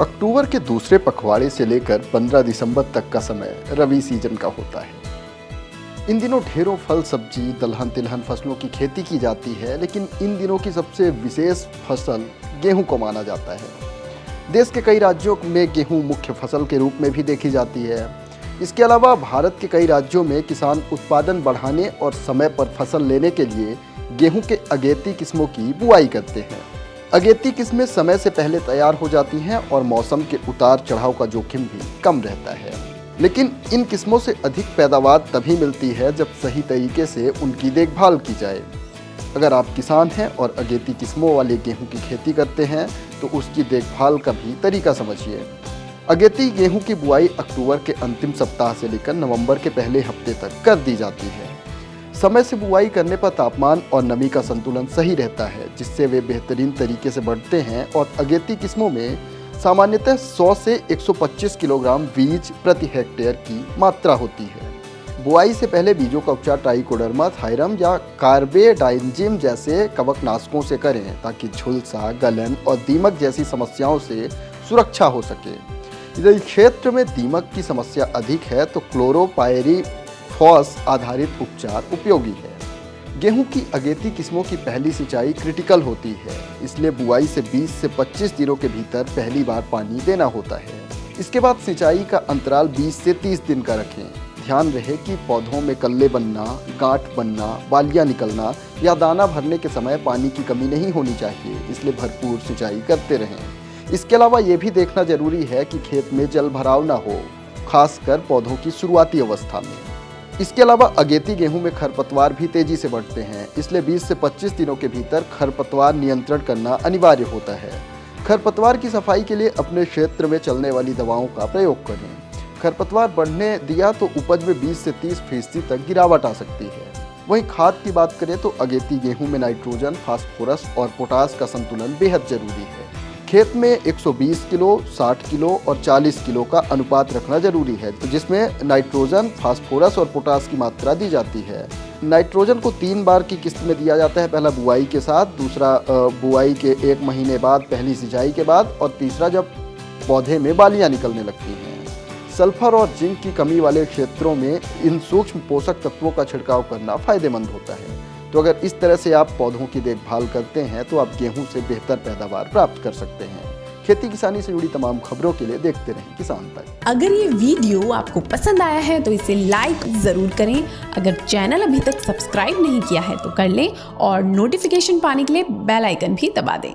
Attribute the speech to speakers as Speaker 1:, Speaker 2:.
Speaker 1: अक्टूबर के दूसरे पखवाड़े से लेकर 15 दिसंबर तक का समय रबी सीजन का होता है। इन दिनों ढेरों फल, सब्जी, दलहन तिलहन फसलों की खेती की जाती है, लेकिन इन दिनों की सबसे विशेष फसल गेहूं को माना जाता है। देश के कई राज्यों में गेहूं मुख्य फसल के रूप में भी देखी जाती है। इसके अलावा भारत के कई राज्यों में किसान उत्पादन बढ़ाने और समय पर फसल लेने के लिए गेहूं के अगेती किस्मों की बुआई करते हैं। अगेती किस्में समय से पहले तैयार हो जाती हैं और मौसम के उतार चढ़ाव का जोखिम भी कम रहता है। लेकिन इन किस्मों से अधिक पैदावार तभी मिलती है जब सही तरीके से उनकी देखभाल की जाए। अगर आप किसान हैं और अगेती किस्मों वाले गेहूं की खेती करते हैं तो उसकी देखभाल का भी तरीका समझिए। अगेती गेहूं की बुआई अक्टूबर के अंतिम सप्ताह से लेकर नवंबर के पहले हफ्ते तक कर दी जाती है। समय से बुआई करने पर तापमान और नमी का संतुलन सही रहता है, जिससे वे बेहतरीन तरीके से बढ़ते हैं और अगेती किस्मों में सामान्यतः 100 से 125 किलोग्राम बीज प्रति हेक्टेयर की मात्रा होती है। बुआई से पहले बीजों का उपचार ट्राइकोडर्मा, थायरम या कार्बेडाइजिम जैसे कवकनाशकों से करें ताकि झुलसा, गलन और दीमक जैसी समस्याओं से सुरक्षा हो सके। यदि क्षेत्र में दीमक की समस्या अधिक है तो क्लोरोपायरीफॉस आधारित उपचार उपयोगी है। गेहूं की अगेती किस्मों की पहली सिंचाई क्रिटिकल होती है, इसलिए बुआई से 20 से 25 दिनों के भीतर पहली बार पानी देना होता है। इसके बाद सिंचाई का अंतराल 20 से 30 दिन का रखें। ध्यान रहे कि पौधों में कल्ले बनना, गांठ बनना, बालियां निकलना या दाना भरने के समय पानी की कमी नहीं होनी चाहिए, इसलिए भरपूर सिंचाई करते रहें। इसके अलावा ये भी देखना जरूरी है कि खेत में जल भराव न हो, खासकर पौधों की शुरुआती अवस्था में। इसके अलावा अगेती गेहूं में खरपतवार भी तेजी से बढ़ते हैं, इसलिए 20 से 25 दिनों के भीतर खरपतवार नियंत्रण करना अनिवार्य होता है। खरपतवार की सफाई के लिए अपने क्षेत्र में चलने वाली दवाओं का प्रयोग करें। खरपतवार बढ़ने दिया तो उपज में 20 से 30% तक गिरावट आ सकती है। वहीं खाद की बात करें तो अगेती गेहूं में नाइट्रोजन, फास्फोरस और पोटास का संतुलन बेहद जरूरी है। खेत में 120 किलो, 60 किलो और 40 किलो का अनुपात रखना जरूरी है, तो जिसमें नाइट्रोजन, फास्फोरस और पोटास की मात्रा दी जाती है। नाइट्रोजन को 3 बार की किस्त में दिया जाता है, पहला बुआई के साथ, दूसरा बुआई के 1 महीने बाद पहली सिंचाई के बाद और तीसरा जब पौधे में बालियां निकलने लगती हैं। सल्फर और जिंक की कमी वाले क्षेत्रों में इन सूक्ष्म पोषक तत्वों का छिड़काव करना फायदेमंद होता है। तो अगर इस तरह से आप पौधों की देखभाल करते हैं तो आप गेहूं से बेहतर पैदावार प्राप्त कर सकते हैं। खेती किसानी से जुड़ी तमाम खबरों के लिए देखते रहें किसान तक।
Speaker 2: अगर ये वीडियो आपको पसंद आया है तो इसे लाइक जरूर करें। अगर चैनल अभी तक सब्सक्राइब नहीं किया है तो कर लें और नोटिफिकेशन पाने के लिए बेल आइकन भी दबा दें।